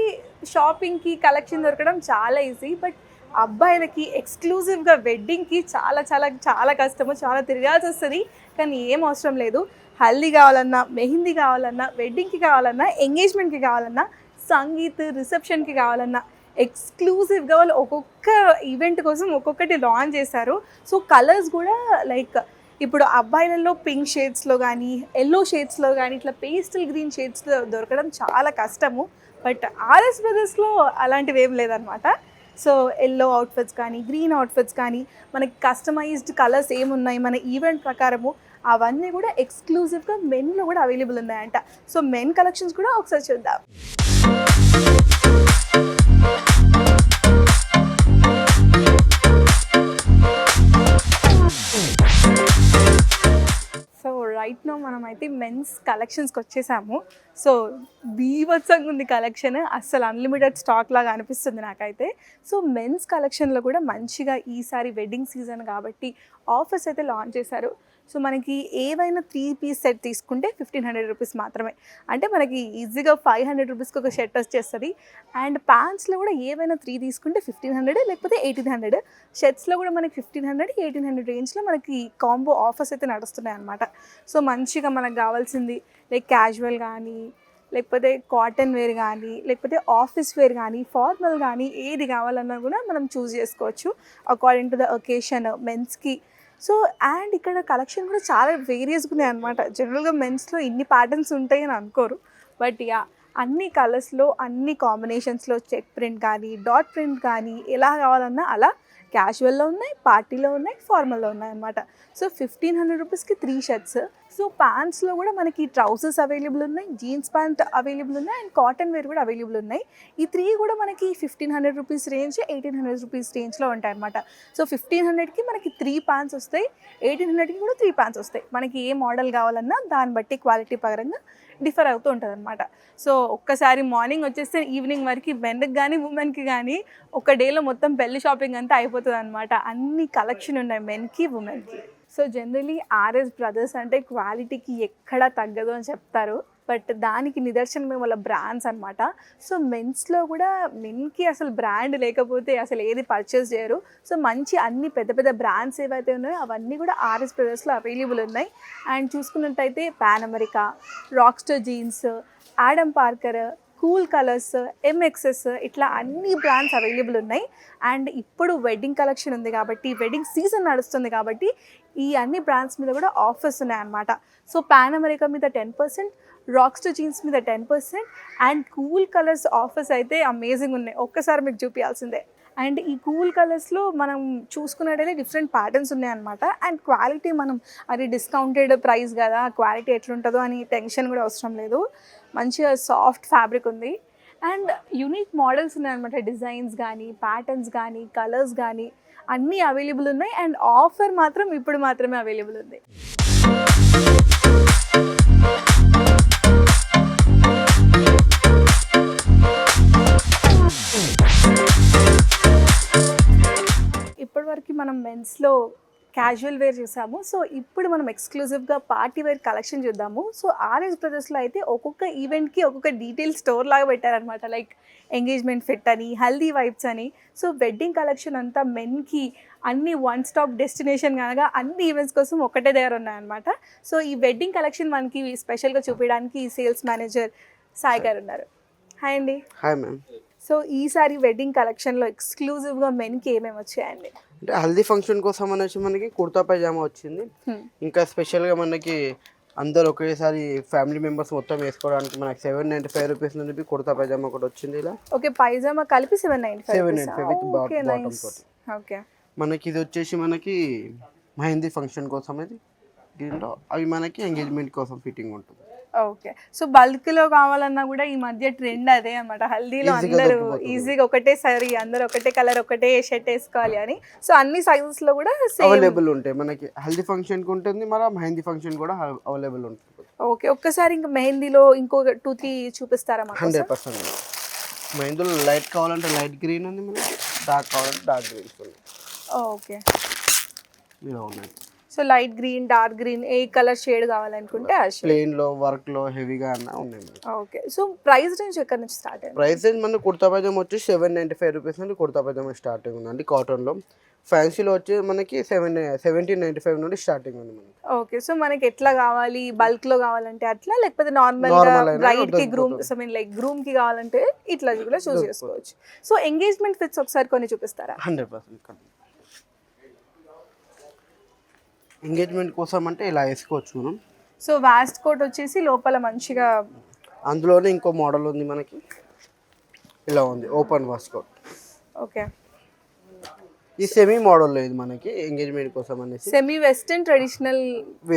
[SPEAKER 1] షాపింగ్కి కలెక్షన్ దొరకడం చాలా ఈజీ, బట్ అబ్బాయిలకి ఎక్స్క్లూజివ్గా వెడ్డింగ్కి చాలా చాలా చాలా కష్టము, చాలా తిరగాల్సి వస్తుంది. కానీ ఏం అవసరం లేదు. హల్దీ కావాలన్నా, మెహందీ కావాలన్నా, వెడ్డింగ్కి కావాలన్నా, ఎంగేజ్మెంట్కి కావాలన్నా, సంగీత్ రిసెప్షన్కి కావాలన్నా ఎక్స్క్లూజివ్గా వాళ్ళు ఒక్కొక్క ఈవెంట్ కోసం ఒక్కొక్కటి లాంచ్ చేశారు. సో కలర్స్ కూడా లైక్ ఇప్పుడు అబ్బాయిలలో పింక్ షేడ్స్లో కానీ, ఎల్లో షేడ్స్లో కానీ, ఇట్లా పేస్టల్ గ్రీన్ షేడ్స్లో దొరకడం చాలా కష్టము. బట్ ఆర్ఎస్ బ్రదర్స్లో అలాంటివి ఏం లేదనమాట. సో ఎల్లో అవుట్ఫిట్స్ కానీ, గ్రీన్ అవుట్ఫిట్స్ కానీ, మనకి కస్టమైజ్డ్ కలర్స్ ఏమున్నాయి మన ఈవెంట్ ప్రకారము అవన్నీ కూడా ఎక్స్క్లూజివ్గా మెన్లో కూడా అవైలబుల్ ఉన్నాయంట. సో మెన్ కలెక్షన్స్ కూడా ఒకసారి చూద్దాం. సో రైట్ నో మనం అయితే మెన్స్ కలెక్షన్స్కి వచ్చేసాము. సో బీభత్సంగా ఉంది కలెక్షన్, అస్సలు అన్లిమిటెడ్ స్టాక్ లాగా అనిపిస్తుంది నాకైతే. సో మెన్స్ కలెక్షన్లో కూడా మంచిగా ఈసారి వెడ్డింగ్ సీజన్ కాబట్టి ఆఫర్స్ అయితే లాంచ్ చేశారు. సో మనకి ఏవైనా 3 పీస్ సెట్ తీసుకుంటే 1500 రూపీస్ మాత్రమే. అంటే మనకి ఈజీగా 500 రూపీస్కి ఒక షర్ట్ వచ్చేస్తుంది. అండ్ ప్యాంట్స్లో కూడా ఏవైనా 3 తీసుకుంటే 1500 లేకపోతే 1800. షర్ట్స్లో కూడా మనకి 1500, 1800 రేంజ్లో మనకి కాంబో ఆఫర్స్ అయితే నడుస్తున్నాయి అన్నమాట. సో మంచిగా మనకు కావాల్సింది లైక్ క్యాజువల్ కానీ, లేకపోతే కాటన్ వేర్ కానీ, లేకపోతే ఆఫీస్ వేర్ కానీ, ఫార్మల్ కానీ ఏది కావాలన్నా కూడా మనం చూస్ చేసుకోవచ్చు అకార్డింగ్ టు ద ఒకేషన్ మెన్స్కి. సో అండ్ ఇక్కడ కలెక్షన్ కూడా చాలా వేరియస్గా ఉన్నాయి అనమాట. జనరల్గా మెన్స్లో ఇన్ని ప్యాటర్న్స్ ఉంటాయి అని అనుకోరు. బట్ యా అన్ని కలర్స్లో, అన్ని కాంబినేషన్స్లో చెక్ ప్రింట్ కానీ, డాట్ ప్రింట్ కానీ ఎలా కావాలన్నా అలా క్యాజువల్లో ఉన్నాయి, పార్టీలో ఉన్నాయి, ఫార్మల్లో ఉన్నాయి అన్నమాట. సో 1500 రూపీస్కి 3 షర్ట్స్. సో ప్యాంట్స్లో కూడా మనకి ట్రౌజర్స్ అవైలబుల్ ఉన్నాయి, జీన్స్ ప్యాంట్ అవైలబుల్ ఉన్నాయి, అండ్ కాటన్ వేర్ కూడా అవైలబుల్ ఉన్నాయి. ఈ 3 కూడా మనకి 1500 రూపీస్ రేంజ్, 1800 రూపీస్ రేంజ్లో ఉంటాయి అన్నమాట. సో 1500కి మనకి 3 ప్యాంట్స్ వస్తాయి, 1800కి కూడా 3 ప్యాంట్స్ వస్తాయి. మనకి ఏ మోడల్ కావాలన్నా దాన్ని బట్టి క్వాలిటీ పరంగా డిఫర్ అవుతూ ఉంటుంది అనమాట. సో ఒక్కసారి మార్నింగ్ వచ్చేస్తే ఈవినింగ్ వరకు మెన్కి కానీ ఉమెన్కి కానీ ఒక డేలో మొత్తం పెళ్లి షాపింగ్ అంతా అయిపోతుంది అనమాట. అన్ని కలెక్షన్ ఉన్నాయి మెన్కి ఉమెన్కి. సో జనరలీ ఆర్ఎస్ బ్రదర్స్ అంటే క్వాలిటీకి ఎక్కడా తగ్గదు అని చెప్తారు. బట్ దానికి నిదర్శనమే వాళ్ళ బ్రాండ్స్ అనమాట. సో మెన్స్లో కూడా మెన్కి అసలు బ్రాండ్ లేకపోతే అసలు ఏది పర్చేస్ చేయరు. సో మంచి అన్ని పెద్ద పెద్ద బ్రాండ్స్ ఏవైతే ఉన్నాయో అవన్నీ కూడా ఆర్ఎస్ బ్రదర్స్లో అవైలబుల్ ఉన్నాయి. అండ్ చూసుకున్నట్టయితే Pan America, Rockstar Jeans, Adam Parker, Cool Colours, MXS ఇట్లా అన్ని బ్రాండ్స్ అవైలబుల్ ఉన్నాయి. అండ్ ఇప్పుడు వెడ్డింగ్ కలెక్షన్ ఉంది కాబట్టి, వెడ్డింగ్ సీజన్ నడుస్తుంది కాబట్టి ఈ అన్ని బ్రాండ్స్ మీద కూడా ఆఫర్స్ ఉన్నాయన్నమాట. సో పాన్ అమెరికా మీద 10%, రాక్స్టర్ జీన్స్ మీద 10%, అండ్ కూల్ కలర్స్ ఆఫర్స్ అయితే అమేజింగ్ ఉన్నాయి. ఒక్కసారి మీకు చూపించాల్సిందే. అండ్ ఈ కూల్ కలర్స్లో మనం చూసుకున్నట్టయితే డిఫరెంట్ ప్యాటర్న్స్ ఉన్నాయన్నమాట. అండ్ క్వాలిటీ మనం అది డిస్కౌంటెడ్ ప్రైస్ కదా, క్వాలిటీ ఎట్లుంటుందో అని టెన్షన్ కూడా అవసరం లేదు. మంచిగా సాఫ్ట్ ఫ్యాబ్రిక్ ఉంది. అండ్ యూనిక్ మోడల్స్ ఉన్నాయన్నమాట. డిజైన్స్ కానీ, ప్యాటర్న్స్ కానీ, కలర్స్ కానీ అన్నీ అవైలబుల్ ఉన్నాయి. అండ్ ఆఫర్ మాత్రం ఇప్పుడు మాత్రమే అవైలబుల్ ఉంది. ఇప్పటివరకు మనం మెన్స్లో క్యాజువల్ వేర్ చూసాము. సో ఇప్పుడు మనం ఎక్స్క్లూజివ్గా పార్టీ వేర్ కలెక్షన్ చూద్దాము. సో ఆర్ఎస్ బ్రదర్స్లో అయితే ఒక్కొక్క ఈవెంట్కి ఒక్కొక్క డీటెయిల్ స్టోర్ లాగా పెట్టారనమాట. లైక్ ఎంగేజ్మెంట్ ఫిట్ అని, హల్దీ వైబ్స్ అని. సో వెడ్డింగ్ కలెక్షన్ అంతా మెన్కి అన్ని వన్ స్టాప్ డెస్టినేషన్ కనుక అన్ని ఈవెంట్స్ కోసం ఒకటే దగ్గర ఉన్నాయన్నమాట. సో ఈ వెడ్డింగ్ కలెక్షన్ మనకి స్పెషల్గా చూపించడానికి సేల్స్ మేనేజర్ సాయి గారు ఉన్నారు. హాయ్ అండి.
[SPEAKER 3] Hi ma'am.
[SPEAKER 1] సో ఈసారి వెడ్డింగ్ కలెక్షన్లో ఎక్స్క్లూజివ్గా మెన్కి ఏమేమి వచ్చాయండి?
[SPEAKER 3] అంటే హల్దీ ఫంక్షన్ కోసం అనేసి మనకి కుర్తా పైజామా వచ్చింది. ఇంకా స్పెషల్గా మనకి అందరు ఒకేసారి ఫ్యామిలీ మెంబర్స్ మొత్తం వేసుకోవడానికి మనకి 795 రూపీస్ నుండి కుర్తా పైజామా కూడా వచ్చింది. ఇలా
[SPEAKER 1] ఓకే, పైజామా కలిపి 795
[SPEAKER 3] విత్ బాటమ్ తోటి.
[SPEAKER 1] ఓకే,
[SPEAKER 3] మనకి ఇది వచ్చేసి మనకి మెహందీ ఫంక్షన్ కోసం, ఇది దీంట్లో అవి మనకి ఎంగేజ్మెంట్ కోసం ఫిట్టింగ్ ఉంటుంది.
[SPEAKER 1] ఓకే. సో బల్క్లో కావాలన్నా కూడా ఈ మధ్య ట్రెండ్ అదే అనమాట. హల్దీలో అందరూ ఈజీగా ఒకటేసారి అందరూ ఒకటే కలర్ ఒకటే షర్ట్ వేసుకోవాలి అని. సో అన్ని సైజెస్లో కూడా
[SPEAKER 3] అవైలబుల్ ఉంటాయి. మనకి హల్దీ ఫంక్షన్కి ఉంటుంది, మన మెహందీ ఫంక్షన్ కూడా అవైలబుల్ ఉంటుంది.
[SPEAKER 1] ఓకే, ఒక్కసారి ఇంకా మెహందీలో ఇంకో 2-3 చూపిస్తారా?
[SPEAKER 3] 100%. మెహందీలో లైట్ కావాలంటే లైట్ గ్రీన్ ఉంది, మనకి డార్క్ కావాలంటే డార్క్ గ్రీన్స్ ఉంది.
[SPEAKER 1] ఓకే,
[SPEAKER 3] ఇలా ఉన్నాయి.
[SPEAKER 1] So light green, dark green, ఏ కలర్ షేడ్ కావాలనుకుంటే ఆ షేడ్.
[SPEAKER 3] ప్లెయిన్ లో వర్క్ లో హెవీగా అన్న ఉన్నాయి madam.
[SPEAKER 1] Okay. So price range ఎక్కడి నుంచి స్టార్ట్ అయింది?
[SPEAKER 3] ప్రైస్ రేంజ్ మన కుర్తా పైజామా వచ్చి 795 రూపీస్ నుండి కుర్తా పైజామా స్టార్టింగ్ ఉందండి కాటన్లో. ఫ్యాన్సీలో వచ్చి మనకి 1795 నుండి స్టార్టింగ్ ఉంది మనకి.
[SPEAKER 1] ఓకే. సో మనకి ఎట్లా కావాలి, బల్క్ లో కావాలంటే అట్లా, లేకపోతే నార్మల్ గా
[SPEAKER 3] Normal అయినా
[SPEAKER 1] బ్రైడ్ కి
[SPEAKER 3] దొరుకుతుంది.
[SPEAKER 1] Groom, I mean like groom కి కావాలంటే ఇట్లా కూడా చూస్ చేసుకోవచ్చు. సో ఎంగేజ్మెంట్ ఫిట్స్ ఒకసారి కొన్ని చూపిస్తారా?
[SPEAKER 3] 100%. ఎంగేజ్మెంట్ కోసం అంటే ఇలా వేసుకోవచ్చు మనం.
[SPEAKER 1] సో వాస్ట్ కోట్ వచ్చేసి లోపల మంచిగా.
[SPEAKER 3] అందులోనే ఇంకో మోడల్ ఉంది మనకి, ఇలా ఉంది ఓపెన్ వాస్కోట్.
[SPEAKER 1] ఓకే.
[SPEAKER 3] ఈ సెమీ మోడల్ లేదు మనకి ఎంగేజ్మెంట్ కోసం అనేసి.
[SPEAKER 1] సెమీ వెస్టర్న్ ట్రెడిషనల్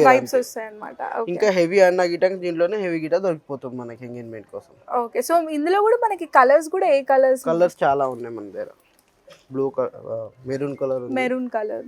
[SPEAKER 1] వైబ్స్ వస్తాయి అన్నమాట.
[SPEAKER 3] ఇంకా హెవీ అన్న గిట దీంట్లోనే హెవీ గిట దొరికిపోతుంది మనకి ఎంగేజ్మెంట్ కోసం.
[SPEAKER 1] ఓకే. సో ఇందులో కూడా మనకి కలర్స్ కూడా ఏ కలర్స్?
[SPEAKER 3] కలర్స్ చాలా ఉన్నాయి మన దగ్గర. బ్లూ కలర్, మెరూన్ కలర్ ఉంది,
[SPEAKER 1] మెరూన్ కలర్,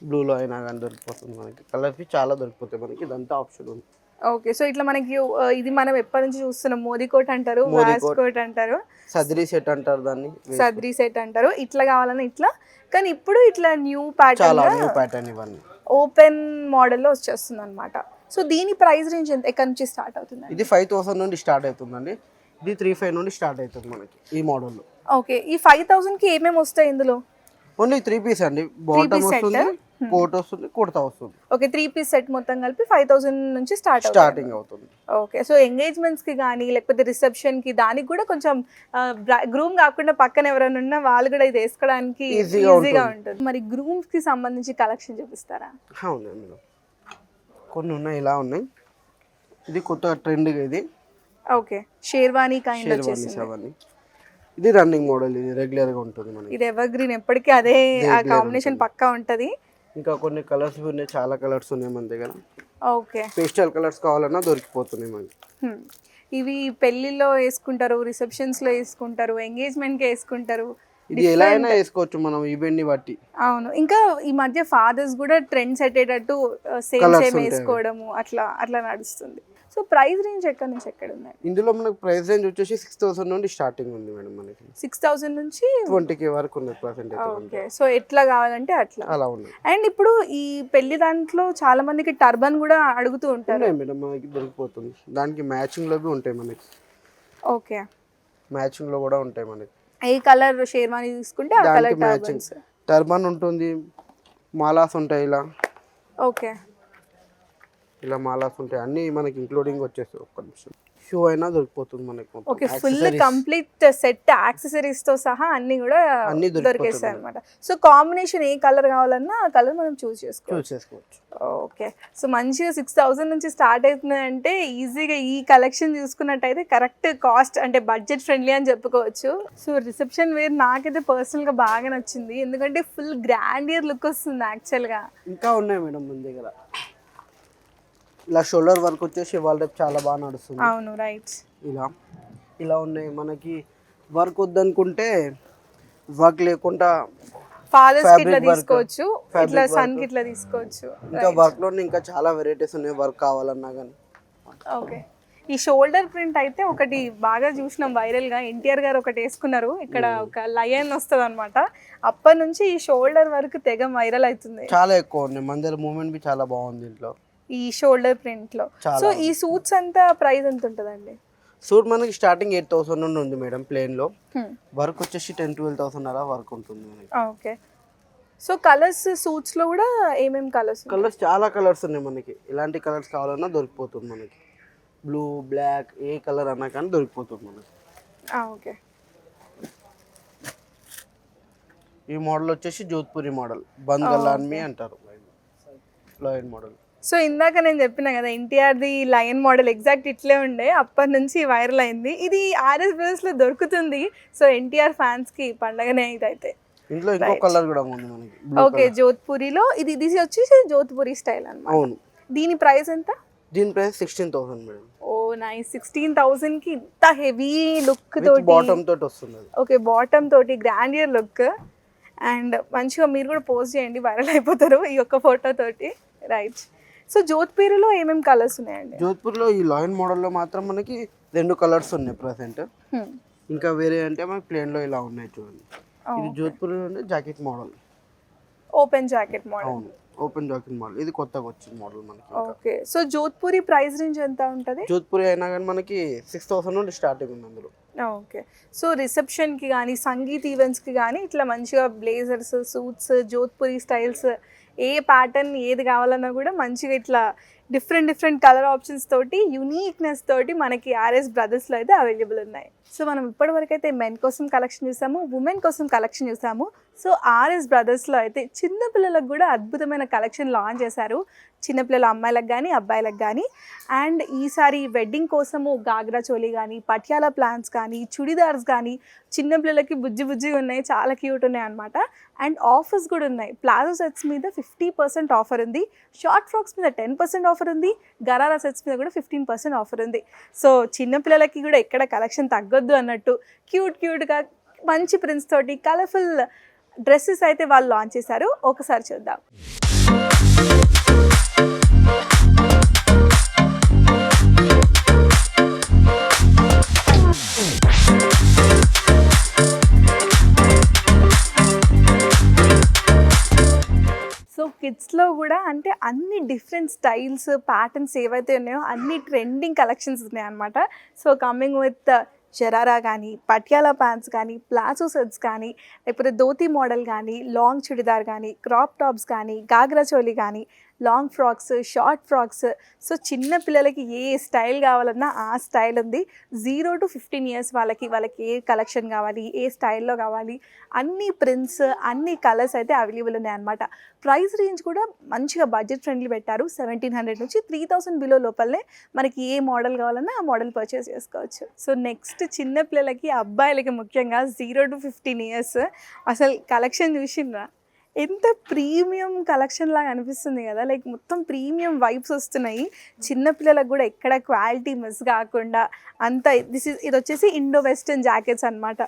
[SPEAKER 3] బ్లూలో అయినా కానీ దొరికిపోతుంది మనకి. కలర్స్ చాలా దొరికిపోతాయి మనకి, ఇదంతా ఆప్షన్ ఉంది.
[SPEAKER 1] ఓకే. సో ఇట్లా మనకి ఇది మనం ఎప్పటి నుంచి చూస్తున్నాం, మోదీ కోట్ అంటారు, వాస్ కోట్ అంటారు,
[SPEAKER 3] సద్రీ సెట్ అంటారు దాన్ని,
[SPEAKER 1] సద్రీ సెట్ అంటారు. ఇట్లా కావాలని ఇట్లా, కానీ ఇప్పుడు ఇట్లా న్యూ
[SPEAKER 3] చాలా
[SPEAKER 1] ప్యాటర్న్
[SPEAKER 3] న్యూ ప్యాటర్న్ ఇవన్నీ
[SPEAKER 1] ఓపెన్ మోడల్లో వచ్చేస్తుంది అనమాట. సో దీని ప్రైస్ రేంజ్ ఎక్కడి నుంచి స్టార్ట్ అవుతుంది?
[SPEAKER 3] ఇది 5000 నుండి స్టార్ట్ అవుతుందండి. ఇది 35 నుండి స్టార్ట్ అవుతుంది మనకి ఈ మోడల్లో.
[SPEAKER 1] ఓకే. ఈ 5000 కి ఏమేమి వస్తాయి ఇందులో?
[SPEAKER 3] ఓన్లీ 3 పీస్ అండి. బాటమ్ వస్తుంది, కోట్ వస్తుంది, కుర్తా వస్తుంది.
[SPEAKER 1] ఓకే. 3 పీస్ సెట్ మొత్తం కలిపి 5000 నుంచి
[SPEAKER 3] స్టార్టింగ్ అవుతుంది.
[SPEAKER 1] ఓకే. సో ఎంగేజ్మెంట్స్ కి కానీ లేకపోతే రిసెప్షన్ కి దానికి కూడా కొంచెం గ్రూమ్ కాకుండా పక్కన ఎవరైనా ఉన్నా వాళ్ళు కూడా ఇది వేసుకోవడానికి ఈజీగా ఉంటుంది. మరి గ్రూమ్స్ కి సంబంధించి కలెక్షన్ చూపిస్తారా?
[SPEAKER 3] అవునండి, కొన్ని ఉన్నాయి, ఇలా ఉన్నాయి. ఇది కొత్త ట్రెండ్ ఇది.
[SPEAKER 1] ఓకే. షేర్వానీ కైండ్
[SPEAKER 3] షేర్వానీస్
[SPEAKER 1] వచ్చేసింది.
[SPEAKER 3] అవన్నీ. ఇది రన్నింగ్ మోడల్, ఇది రెగ్యులర్ గా ఉంటుంది మనకి.
[SPEAKER 1] ఇది ఎవర్ గ్రీన్, ఎప్పటికీ అదే ఆ కాంబినేషన్ పక్కా ఉంటది.
[SPEAKER 3] ఇంకా కొన్ని కలర్స్ ఉన్నాయి, చాలా కలర్స్ ఉన్నాయి మన దగ్గర.
[SPEAKER 1] ఓకే.
[SPEAKER 3] పేస్టల్ కలర్స్ కావాలన్నా దొరికిపోతున్నాయి మనకి.
[SPEAKER 1] ఇవి పెళ్లిలో వేసుకుంటారు, రిసెప్షన్స్ లో వేసుకుంటారు, ఎంగేజ్మెంట్ కి వేసుకుంటారు.
[SPEAKER 3] ఇది ఎలా అయినా వేసుకోవచ్చు మనం ఈవెంట్ ని బట్టి.
[SPEAKER 1] అవును. ఇంకా ఈ మధ్య ఫాదర్స్ కూడా ట్రెండ్ సెట్ అయ్యేటట్టు సేమ్ వేసుకోవడము అట్లా అట్లా నడుస్తుంది. సో ప్రైస్ రేంజ్ ఎక్కడి నుంచి ఎక్కడ ఉన్నాయి?
[SPEAKER 3] ఇందులో మనకు ప్రైస్ రేంజ్ వచ్చేసి 6000 నుండి స్టార్టింగ్ ఉంది మేడం మనకి.
[SPEAKER 1] 6000 నుంచి
[SPEAKER 3] 20K వరకు ఉంది ప్రెసెంట్ అయితే.
[SPEAKER 1] ఓకే. సో ఎట్లా కావాలంటే అట్లా
[SPEAKER 3] అలా ఉంది.
[SPEAKER 1] అండ్ ఇప్పుడు ఈ పెళ్లి దాంట్లో చాలా మందికి టర్బన్ కూడా అడుగుతూ ఉంటారు.
[SPEAKER 3] మేడం మనకి దొరికిపోతుంది, దానికి మ్యాచింగ్ లో ఉంటాయి మనకి.
[SPEAKER 1] ఓకే.
[SPEAKER 3] మ్యాచింగ్ లో కూడా ఉంటాయి మనకి.
[SPEAKER 1] ఏ కలర్ షేర్వానీ తీసుకుంటే ఆ కలర్
[SPEAKER 3] మ్యాచింగ్ టర్బన్ ఉంటుంది, మాలాస్ ఉంటాయి, ఇలా
[SPEAKER 1] ఓకే.
[SPEAKER 3] ఇలా మాలాస్ ఉంటాయి, అన్ని మనకి ఇంక్లూడింగ్ వచ్చేస్తాయి. ఒక్క నిమిషం, షూ అయినా దొరికిపోతుంది మనకి.
[SPEAKER 1] Okay. Full complete set accessories తో సహా అన్ని కూడా దొరికేస్తాయి అనమాట. సో కాంబినేషన్ ఏ కలర్ కావాలన్నా ఆ కలర్ మనం చూస్ చేసుకోవచ్చు. ఓకే. సో మంచిగా 6000 నుంచి స్టార్ట్ అవుతుంది అంటే ఈజీగా ఈ కలెక్షన్ చూసుకున్నట్టయితే కరెక్ట్ కాస్ట్, అంటే బడ్జెట్ ఫ్రెండ్లీ అని చెప్పుకోవచ్చు. సో రిసెప్షన్ వేర్ నాకైతే పర్సనల్గా బాగా నచ్చింది, ఎందుకంటే ఫుల్ గ్రాండియర్ లుక్ వస్తుంది యాక్చువల్గా.
[SPEAKER 3] ఇంకా ఉన్నాయి మేడం మన దగ్గర. ఇలా షోల్డర్ వర్క్ వచ్చేసి వాళ్ళ రేపు చాలా బాగా నడుస్తుంది.
[SPEAKER 1] అవును, రైట్.
[SPEAKER 3] ఇలా ఇలా ఉన్నాయి మనకి. వర్క్ వద్దనుకుంటే వర్క్ లేకుండా
[SPEAKER 1] ఫాదర్స్ కి ఇట్లా తీసుకోవచ్చు, ఇట్లా సన్ కి ఇట్లా తీసుకోవచ్చు.
[SPEAKER 3] ఇంకా వర్క్ లోనే ఇంకా చాలా వెరైటీస్ ఉన్నాయి వర్క్ కావాలన్నా కానీ.
[SPEAKER 1] ఓకే. ఈ షోల్డర్ ప్రింట్ అయితే ఒకటి బాగా చూసినాం వైరల్ గా, ఎన్టీఆర్ గారు ఒకటి వేసుకున్నారు, ఇక్కడ ఒక లయన్ వస్తుంది అనమాట. అప్పటి నుంచి ఈ షోల్డర్ వరకు తెగ వైరల్ అవుతుంది.
[SPEAKER 3] చాలా ఎక్కువ ఉన్నాయి మన దగ్గర. మూమెంట్ బి చాలా బాగుంది దీంట్లో
[SPEAKER 1] ఈ షోల్డర్ ప్రింట్ లో. సో ఈ సూట్స్ అంతా ప్రైస్ ఎంత ఉంటుందండి?
[SPEAKER 3] సూట్ మనకి స్టార్టింగ్ 8000 నుండి ఉంది మేడం ప్లేన్ లో. వర్క్ వచ్చేసి 10,000-12,000 అలా వర్క్ ఉంటుంది మనకి.
[SPEAKER 1] ఓకే. సో కలర్స్ సూట్స్ లో కూడా ఏమేమి కలర్స్?
[SPEAKER 3] కలర్స్ చాలా కలర్స్ ఉన్నాయి మనకి. ఎలాంటి కలర్స్ కావాలన్నా దొరికిపోతుంది మనకి. బ్లూ, బ్లాక్, ఏ కలర్ అన్నా కానీ దొరికిపోతుంది మనకి.
[SPEAKER 1] ఓకే.
[SPEAKER 3] ఈ మోడల్ వచ్చేసి జోధ్పూరి మోడల్, బంగలాన్మి అంటారు, లయన్ మోడల్.
[SPEAKER 1] సో ఇందాక నేను చెప్పిన కదా ఎన్టీఆర్ది లయన్ మోడల్ ఎగ్జాక్ట్ ఇట్లే ఉండే, అప్పటి నుంచి వైరల్ అయింది. ఇది ఆర్ఎస్ బ్రదర్స్ లో దొరుకుతుంది. సో ఎన్టీఆర్ ఫ్యాన్స్ కి పండగనే ఇదైతే.
[SPEAKER 3] ఇంట్లో ఇంకో కలర్ కూడా ఉంది మనకి.
[SPEAKER 1] ఓకే. జోధ్పూరిలో ఇది ఇది వచ్చేసి జోధ్పూరి స్టైల్ అన్నమాట.
[SPEAKER 3] అవును.
[SPEAKER 1] దీని ప్రైస్ ఎంత?
[SPEAKER 3] దీని ప్రైస్ 16,000 మేడం.
[SPEAKER 1] ఓ నైస్. 16,000 కి ఇంత హెవీ లుక్ తోటి,
[SPEAKER 3] బాటమ్ తోటి వస్తుంది.
[SPEAKER 1] ఓకే, బాటమ్ తోటి గ్రాండియర్ లుక్. అండ్ మంచిగా మీరు కూడా పోస్ట్ చేయండి, వైరల్ అయిపోతారు ఈ ఒక్క ఫోటో తోటి. రైట్. సో జోధ్పూర్లో ఏమేమి కలర్స్ ఉన్నాయండి?
[SPEAKER 3] జోధ్పూర్లో ఈ లయన్ మోడల్లో మాత్రం మనకి 2 కలర్స్ ఉన్నాయి ప్రెసెంట్. ఇంకా వేరే అంటే మనకి ప్లేన్ లో ఇలా ఉన్నాయి చూడండి. ఇది జోధ్పూర్లో ఉండే jacket model.
[SPEAKER 1] Open jacket model.
[SPEAKER 3] అవును, ఓపెన్ జాకెట్ మోడల్. ఇది కొత్తగా వచ్చింది మోడల్ మనకి.
[SPEAKER 1] Okay, so Jodhpuri price range ఎంత ఉంటుంది?
[SPEAKER 3] జోధ్పూరి అయినా కానీ మనకి 6,000 నుండి స్టార్టింగ్ ఉంది అందులో.
[SPEAKER 1] ఓకే, సో రిసెప్షన్కి కానీ సంగీత్ ఈవెంట్స్కి కానీ ఇట్లా మంచిగా బ్లేజర్స్, సూట్స్, జోధ్పూరి స్టైల్స్, ఏ ప్యాటర్న్ ఏది కావాలన్నా కూడా మంచిగా ఇట్లా డిఫరెంట్ కలర్ ఆప్షన్స్ తోటి, యూనిక్నెస్ తోటి మనకి ఆర్ఎస్ బ్రదర్స్లో అయితే అవైలబుల్ ఉన్నాయి. సో మనం ఇప్పటివరకు అయితే మెన్ కోసం కలెక్షన్ చూసాము, ఉమెన్ కోసం కలెక్షన్ చూసాము. సో ఆర్ఎస్ బ్రదర్స్లో అయితే చిన్నపిల్లలకు కూడా అద్భుతమైన కలెక్షన్ లాంచ్ చేశారు. చిన్నపిల్లల అమ్మాయిలకు కానీ అబ్బాయిలకు కానీ. అండ్ ఈసారి వెడ్డింగ్ కోసము గాగ్రా చోలీ కానీ, పటియాలా ప్లాన్స్ కానీ, చుడిదార్స్ కానీ చిన్నపిల్లలకి బుజ్జిగా ఉన్నాయి, చాలా క్యూట్ ఉన్నాయి అనమాట. అండ్ ఆఫర్స్ కూడా ఉన్నాయి. ప్లాజో సెట్స్ మీద 50% ఆఫర్ ఉంది, షార్ట్ ఫ్రాక్స్ మీద 10% ఆఫర్ ఉంది, గరారా సెట్స్ మీద కూడా 15% ఆఫర్ ఉంది. సో చిన్నపిల్లలకి కూడా ఎక్కడ కలెక్షన్ తగ్గొద్దు అన్నట్టు క్యూట్గా మంచి ప్రింట్స్ తోటి కలర్ఫుల్ డ్రెస్సెస్ అయితే వాళ్ళు లాంచ్ చేశారు. ఒకసారి చూద్దాం. సో కిడ్స్లో కూడా అంటే అన్ని డిఫరెంట్ స్టైల్స్, ప్యాటర్న్స్ ఏవైతే ఉన్నాయో అన్ని ట్రెండింగ్ కలెక్షన్స్ ఉన్నాయన్నమాట. సో కమింగ్ విత్ షరారా కానీ, పటియాలా ప్యాంట్స్ కానీ, ప్లాజో సెట్స్ కానీ, లేకపోతే ధోతి మోడల్ కానీ, లాంగ్ చుడిదార్ కానీ, క్రాప్ టాప్స్ కానీ, గాగ్రా చోలీ కానీ, long frocks, short frocks. So చిన్న పిల్లలకి ఏ స్టైల్ కావాలన్నా ఆ స్టైల్ ఉంది. 0 to 15 years వాళ్ళకి ఏ కలెక్షన్ కావాలి, ఏ స్టైల్లో కావాలి, అన్ని ప్రింట్స్, అన్ని కలర్స్ అయితే అవైలబుల్ ఉన్నాయి అనమాట. ప్రైస్ రేంజ్ కూడా మంచిగా బడ్జెట్ ఫ్రెండ్లీ పెట్టారు. 1,700 నుంచి 3,000 బిలో లోపలనే మనకి ఏ మోడల్ కావాలన్నా ఆ మోడల్ పర్చేస్ చేసుకోవచ్చు. సో నెక్స్ట్ చిన్న పిల్లలకి, అబ్బాయిలకి ముఖ్యంగా 0 to 15 years అసలు కలెక్షన్ చూసిండ్రా? ఎంత ప్రీమియం కలెక్షన్ లాగా అనిపిస్తుంది కదా, లైక్ మొత్తం ప్రీమియం వైబ్స్ వస్తున్నాయి. చిన్నపిల్లలకు కూడా ఎక్కడ క్వాలిటీ మిస్ కాకుండా అంత ఇది వచ్చేసి ఇండో వెస్టర్న్ జాకెట్స్ అనమాట.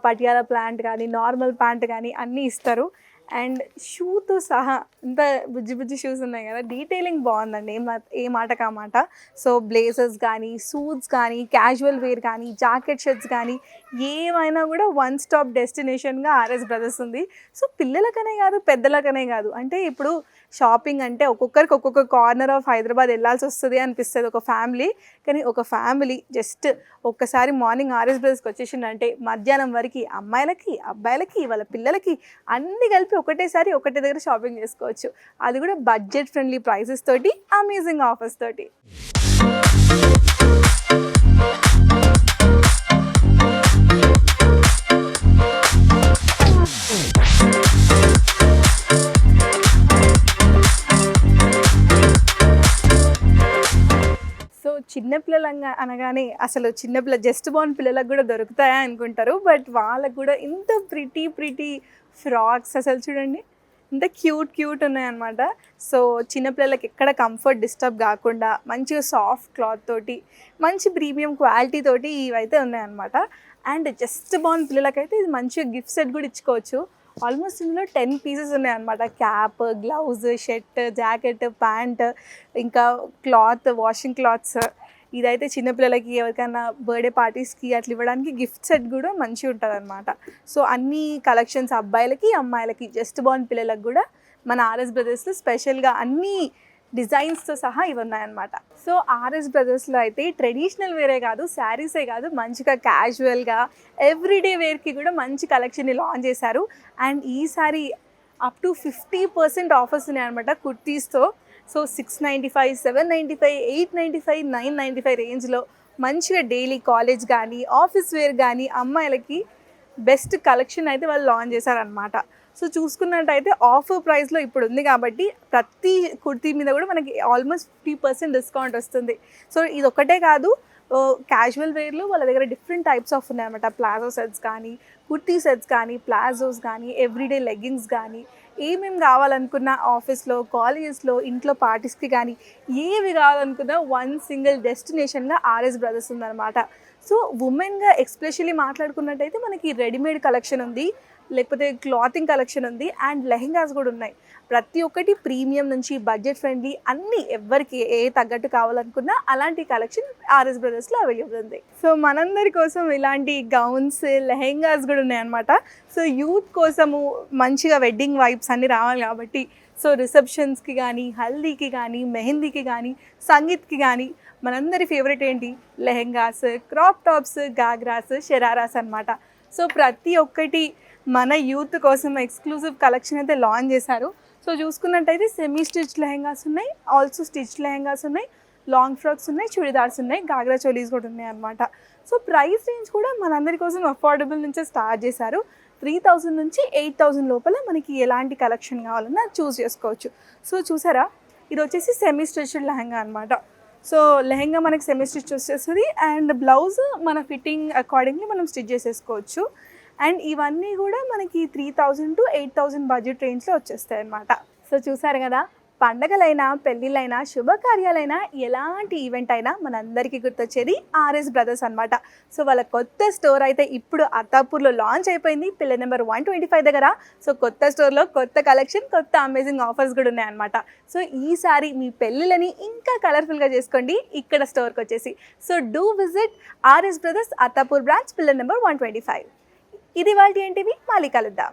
[SPEAKER 1] పటియాలా ప్యాంట్ కానీ, నార్మల్ ప్యాంట్ కానీ అన్నీ ఇస్తారు. అండ్ షూతో సహా ఇంత బుజ్జి షూస్ ఉన్నాయి కదా, డీటెయిలింగ్ బాగుందండి, ఏ మాటకా మాట. సో బ్లేజర్స్ కానీ, సూట్స్ కానీ, క్యాజువల్ వేర్ కానీ, జాకెట్ షర్ట్స్ కానీ ఏమైనా కూడా వన్ స్టాప్ డెస్టినేషన్గా ఆర్ఎస్ బ్రదర్స్ ఉంది. సో పిల్లలకనే కాదు, పెద్దలకనే కాదు, అంటే ఇప్పుడు షాపింగ్ అంటే ఒక్కొక్కరికి ఒక్కొక్క కార్నర్ ఆఫ్ హైదరాబాద్ వెళ్ళాల్సి వస్తుంది అనిపిస్తుంది ఒక ఫ్యామిలీ. కానీ ఒక ఫ్యామిలీ జస్ట్ ఒక్కసారి మార్నింగ్ ఆర్ఎస్ బ్రదర్స్కి వచ్చేసిందంటే మధ్యాహ్నం వరకు అమ్మాయిలకి, అబ్బాయిలకి, వాళ్ళ పిల్లలకి అన్నీ కలిపి ఒకటేసారి ఒకటే దగ్గర షాపింగ్ చేసుకోవచ్చు. అది కూడా బడ్జెట్ ఫ్రెండ్లీ ప్రైసెస్ తోటి, అమేజింగ్ ఆఫర్స్ తోటి. చిన్నపిల్లలు అనగానే అసలు చిన్నపిల్ల జస్ట్ బోర్న్ పిల్లలకు కూడా దొరుకుతాయా అనుకుంటారు. బట్ వాళ్ళకు కూడా ఇంత ప్రిటీ ఫ్రాక్స్ అసలు చూడండి ఇంత క్యూట్ ఉన్నాయన్నమాట. సో చిన్నపిల్లలకి ఎక్కడ కంఫర్ట్ డిస్టర్బ్ కాకుండా మంచిగా సాఫ్ట్ క్లాత్ తోటి, మంచి ప్రీమియం క్వాలిటీ తోటి ఇవైతే ఉన్నాయన్నమాట. అండ్ జస్ట్ బోర్న్ పిల్లలకైతే ఇది మంచిగా గిఫ్ట్ సెట్ కూడా ఇచ్చుకోవచ్చు. ఆల్మోస్ట్ ఇందులో 10 పీసెస్ ఉన్నాయన్నమాట. Cap, gloves, shirt, jacket, pant, ఇంకా క్లాత్, వాషింగ్ క్లాత్స్. ఇదైతే చిన్నపిల్లలకి ఎవరికైనా బర్త్డే పార్టీస్కి అట్లా ఇవ్వడానికి గిఫ్ట్ సెట్ కూడా మంచిగా ఉంటుంది అనమాట. సో అన్ని కలెక్షన్స్ అబ్బాయిలకి, అమ్మాయిలకి, జస్ట్ బోర్న్ పిల్లలకు కూడా మన ఆర్ఎస్ బ్రదర్స్లో స్పెషల్గా అన్ని డిజైన్స్తో సహా ఇవి ఉన్నాయన్నమాట. సో ఆర్ఎస్ బ్రదర్స్లో అయితే ట్రెడిషనల్ వేరే కాదు, శారీసే కాదు, మంచిగా క్యాజువల్గా ఎవ్రీడే వేర్కి కూడా మంచి కలెక్షన్ని లాంచ్ చేశారు. అండ్ ఈసారి అప్ టు 50% ఆఫర్స్ ఉన్నాయన్నమాట కుర్తీస్తో. సో 695, 795, 895, 995 రేంజ్లో మంచిగా డైలీ కాలేజ్ కానీ, ఆఫీస్ వేర్ కానీ అమ్మాయిలకి బెస్ట్ కలెక్షన్ అయితే వాళ్ళు లాంచ్ చేశారనమాట. సో చూసుకున్నట్టయితే ఆఫర్ ప్రైస్లో ఇప్పుడు ఉంది కాబట్టి ప్రతి కుర్తీ మీద కూడా మనకి ఆల్మోస్ట్ 50% డిస్కౌంట్ వస్తుంది. సో ఇది ఒక్కటే కాదు, క్యాజువల్ వేర్లో వాళ్ళ దగ్గర డిఫరెంట్ టైప్స్ ఆఫ్ ఉన్నాయన్నమాట. ప్లాజో సెట్స్ కానీ, కుర్తీ సెట్స్ కానీ, ప్లాజోస్ కానీ, ఎవ్రీడే లెగ్గింగ్స్ కానీ, ఏమేమి కావాలనుకున్నా ఆఫీస్లో, కాలేజెస్లో, ఇంట్లో పార్టీస్కి కానీ ఏవి కావాలనుకున్నా వన్ సింగిల్ డెస్టినేషన్గా ఆర్ఎస్ బ్రదర్స్ ఉందన్నమాట. సో ఉమెన్గా ఎస్పెషల్లీ మాట్లాడుకున్నట్టయితే మనకి రెడీమేడ్ కలెక్షన్ ఉంది, లేకపోతే క్లాతింగ్ కలెక్షన్ ఉంది అండ్ లెహెంగాస్ కూడా ఉన్నాయి. ప్రతి ఒక్కటి ప్రీమియం నుంచి బడ్జెట్ ఫ్రెండ్లీ అన్నీ ఎవరికి ఏ తగ్గట్టు కావాలనుకున్నా అలాంటి కలెక్షన్ ఆర్ఎస్ బ్రదర్స్లో అవైలబుల్ ఉంది. సో మనందరి కోసం ఇలాంటి గౌన్స్ లెహెంగాస్ కూడా ఉన్నాయన్నమాట. సో యూత్ కోసము మంచిగా వెడ్డింగ్ వైబ్స్ అన్నీ రావాలి కాబట్టి సో రిసెప్షన్స్కి కానీ, హల్దీకి కానీ, మెహందీకి కానీ, సంగీత్కి కానీ మనందరి ఫేవరెట్ ఏంటి లెహెంగాస్, క్రాప్ టాప్స్, గాగ్రాస్, షరారాస్ అన్నమాట. సో ప్రతి ఒక్కటి మన యూత్ కోసం ఎక్స్క్లూజివ్ కలెక్షన్ అయితే లాంచ్ చేశారు. సో చూసుకున్నట్టయితే సెమీ స్టిచ్ లెహెంగాస్ ఉన్నాయి, ఆల్సో స్టిచ్ లెహెంగాస్ ఉన్నాయి, లాంగ్ ఫ్రాక్స్ ఉన్నాయి, చుడిదార్స్ ఉన్నాయి, గాగ్రా చోలీస్ కూడా ఉన్నాయి అన్నమాట. సో ప్రైస్ రేంజ్ కూడా మనందరి కోసం అఫోర్డబుల్ నుంచే స్టార్ట్ చేశారు. 3000 నుంచి 8000 లోపల మనకి ఎలాంటి కలెక్షన్ కావాలన్నా చూస్ చేసుకోవచ్చు. సో చూసారా, ఇది వచ్చేసి సెమీ స్టిచ్డ్ లెహెంగా అనమాట. సో లెహెంగా మనకి సెమీ స్టిచ్ వచ్చేస్తుంది అండ్ బ్లౌజ్ మన ఫిట్టింగ్ అకార్డింగ్లీ మనం స్టిచ్ చేసేసుకోవచ్చు. అండ్ ఇవన్నీ కూడా మనకి 3000 to 8000 బడ్జెట్ రేంజ్లో వచ్చేస్తాయి అన్నమాట. సో చూసారు కదా, పండగలైనా పెళ్ళిళ్ళైనా శుభకార్యాలైనా ఎలాంటి ఈవెంట్ అయినా మనందరికీ గుర్తొచ్చేది ఆర్ఎస్ బ్రదర్స్ అనమాట. సో వాళ్ళ కొత్త స్టోర్ అయితే ఇప్పుడు అత్తాపూర్లో లాంచ్ అయిపోయింది, పిల్లర్ నెంబర్ 125 దగ్గర. సో కొత్త స్టోర్లో కొత్త కలెక్షన్, కొత్త అమేజింగ్ ఆఫర్స్ కూడా ఉన్నాయన్నమాట. సో ఈసారి మీ పెళ్ళిళ్ళని ఇంకా కలర్ఫుల్గా చేసుకోండి ఇక్కడ స్టోర్కి వచ్చేసి. So do visit RS brothers Attapur branch, pillar number 125. ఇది వాళ్ళ ఏంటివి, మళ్ళీ కలుద్దాం.